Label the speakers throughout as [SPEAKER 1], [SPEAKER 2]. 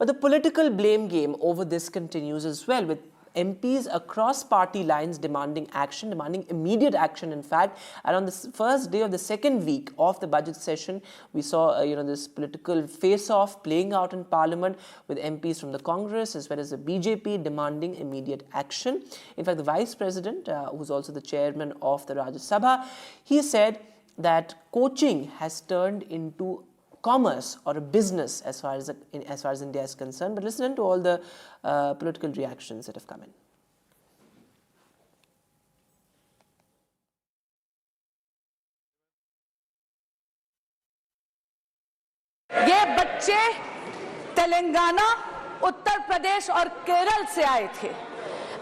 [SPEAKER 1] But the political blame game over this continues as well, with MPs across party lines demanding action, demanding immediate action, in fact. And on the first day of the second week of the budget session, we saw this political face-off playing out in Parliament, with MPs from the Congress as well as the BJP demanding immediate action. In fact, the Vice President, who's also the chairman of the Rajya Sabha, he said that coaching has turned into commerce or a business as far as India is concerned. But listen to all the political reactions that have come in.
[SPEAKER 2] ये बच्चे तेलंगाना, उत्तर प्रदेश और केरल से आए थे।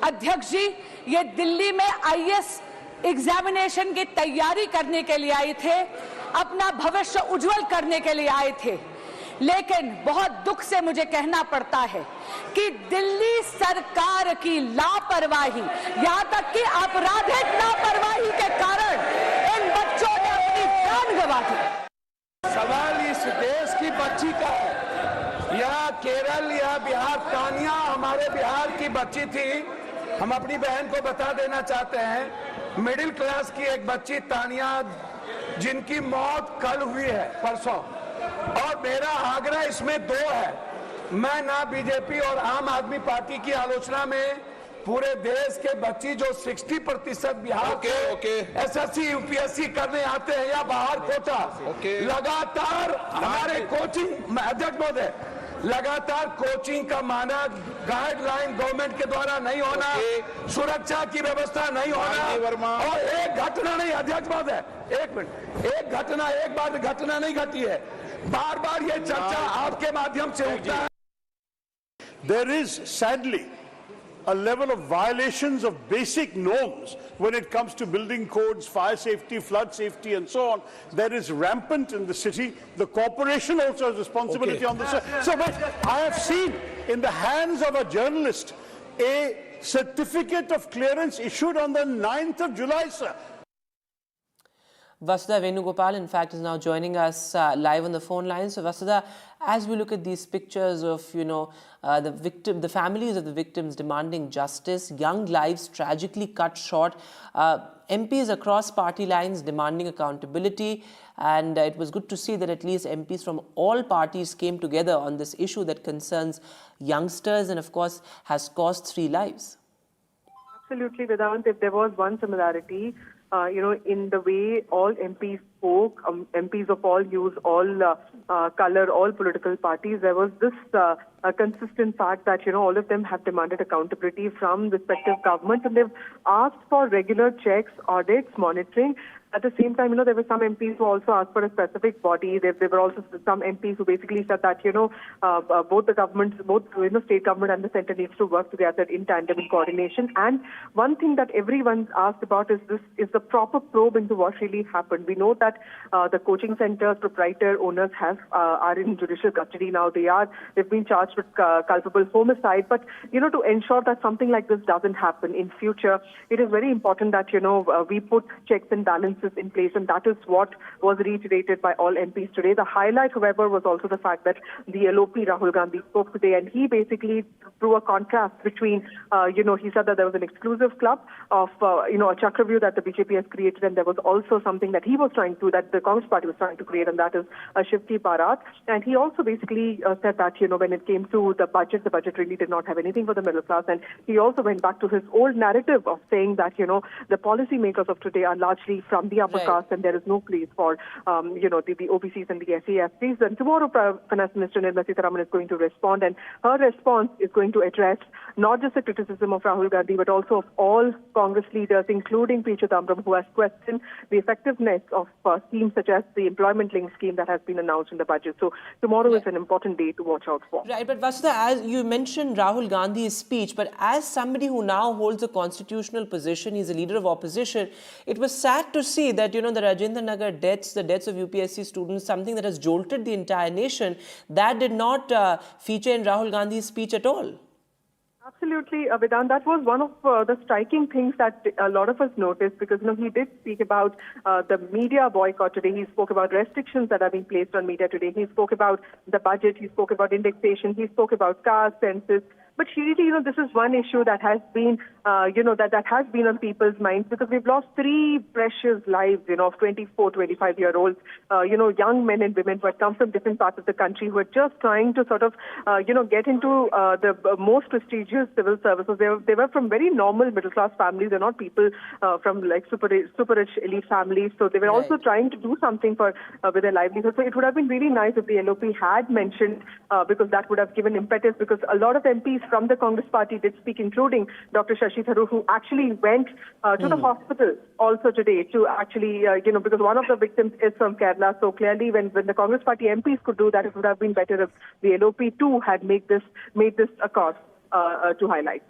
[SPEAKER 2] अध्यक्ष जी, ये दिल्ली में IAS examination की तैयारी करने के लिए आए थे, अपना भविष्य उज्जवल करने के लिए आए थे। लेकिन बहुत दुख से मुझे कहना पड़ता है कि दिल्ली सरकार की लापरवाही, यहां तक कि आपराधिक लापरवाही के कारण इन बच्चों ने अपनी जान गंवा दी।
[SPEAKER 3] सवाल इस देश की बच्ची का है, या केरल या बिहार। तानिया हमारे बिहार की बच्ची थी। हम अपनी बहन को बता देना चाहते हैं, मिडिल क्लास की एक बच्ची तानिया, जिनकी मौत कल हुई है, परसों। और मेरा आग्रह इसमें दो है। मैं ना बीजेपी और आम आदमी पार्टी की आलोचना में, पूरे देश के बच्ची जो 60% बिहार के एसएससी यूपीएससी करने आते हैं या बाहर कोटा, लगातार हमारे कोचिंग, अध्यक्ष महोदय, लगातार कोचिंग का मानक गाइडलाइन गवर्नमेंट के द्वारा नहीं होना, सुरक्षा की व्यवस्था नहीं होना, और एक घटना नहीं, अध्यक्ष महोदय, एक मिनट, एक घटना, एक बार घटना नहीं घटी है, बार बार ये चर्चा आपके माध्यम से उठता है।
[SPEAKER 4] There is sadly a level of violations of basic norms when it comes to building codes, fire safety, flood safety, and so on. That is rampant in the city. The corporation also has responsibility on this. So, but I have seen in the hands of a journalist a certificate of clearance issued on the 9th of July, sir.
[SPEAKER 1] Vasudha Venugopal, in fact, is now joining us live on the phone line. So, Vasudha, as we look at these pictures of, the families of the victims demanding justice, young lives tragically cut short, MPs across party lines demanding accountability, and it was good to see that at least MPs from all parties came together on this issue that concerns youngsters and, of course, has cost 3 lives.
[SPEAKER 5] Absolutely, Vedant. If there was one similarity, in the way all MPs spoke, MPs of all hues, all color, all political parties, there was this consistent fact that, all of them have demanded accountability from respective governments, and they've asked for regular checks, audits, monitoring. At the same time, there were some MPs who also asked for a specific body. There were also some MPs who basically said that, both the governments, both state government and the centre needs to work together in tandem, in coordination. And one thing that everyone's asked about is the proper probe into what really happened. We know that the coaching centres, proprietor, owners are in judicial custody now. They've been charged with culpable homicide. But, to ensure that something like this doesn't happen in future, it is very important that, we put checks and balances in place, and that is what was reiterated by all MPs today. The highlight, however, was also the fact that the LOP Rahul Gandhi spoke today, and he basically drew a contrast between, he said that there was an exclusive club of, a Chakravyuh that the BJP has created, and there was also something that he was trying to, that the Congress party was trying to create, and that is a Shivki Bharat. And he also basically said that, when it came to the budget really did not have anything for the middle class, and he also went back to his old narrative of saying that, the policymakers of today are largely from the upper caste, and there is no place for, the OBCs and the SCs. And tomorrow, Finance Minister Nirmala Sitharaman is going to respond, and her response is going to address not just the criticism of Rahul Gandhi, but also of all Congress leaders, including P. Chidambaram, who has questioned the effectiveness of schemes such as the employment-linked scheme that has been announced in the budget. So tomorrow is an important day to watch out for.
[SPEAKER 1] Right, but Vasudha, as you mentioned Rahul Gandhi's speech, but as somebody who now holds a constitutional position, he's a leader of opposition, it was sad to see that, the Rajendra Nagar deaths, the deaths of UPSC students, something that has jolted the entire nation, that did not feature in Rahul Gandhi's speech at all.
[SPEAKER 5] Absolutely, Vedant. That was one of the striking things that a lot of us noticed because, he did speak about the media boycott today. He spoke about restrictions that are being placed on media today. He spoke about the budget. He spoke about indexation. He spoke about caste census. But Shriti, this is one issue that has been, that has been on people's minds because we've lost 3 precious lives, of 24, 25-year-olds, young men and women who had come from different parts of the country who are just trying to sort of, get into the most prestigious civil services. They were from very normal middle-class families. They're not people from like super rich elite families. So they were also trying to do something for with their livelihood. So it would have been really nice if the LOP had mentioned because that would have given impetus because a lot of MPs from the Congress party did speak, including Dr. Shashi Tharoor, who actually went to the hospital also today to actually, because one of the victims is from Kerala. So clearly, when the Congress party MPs could do that, it would have been better if the LOP too had made this a cause to highlight.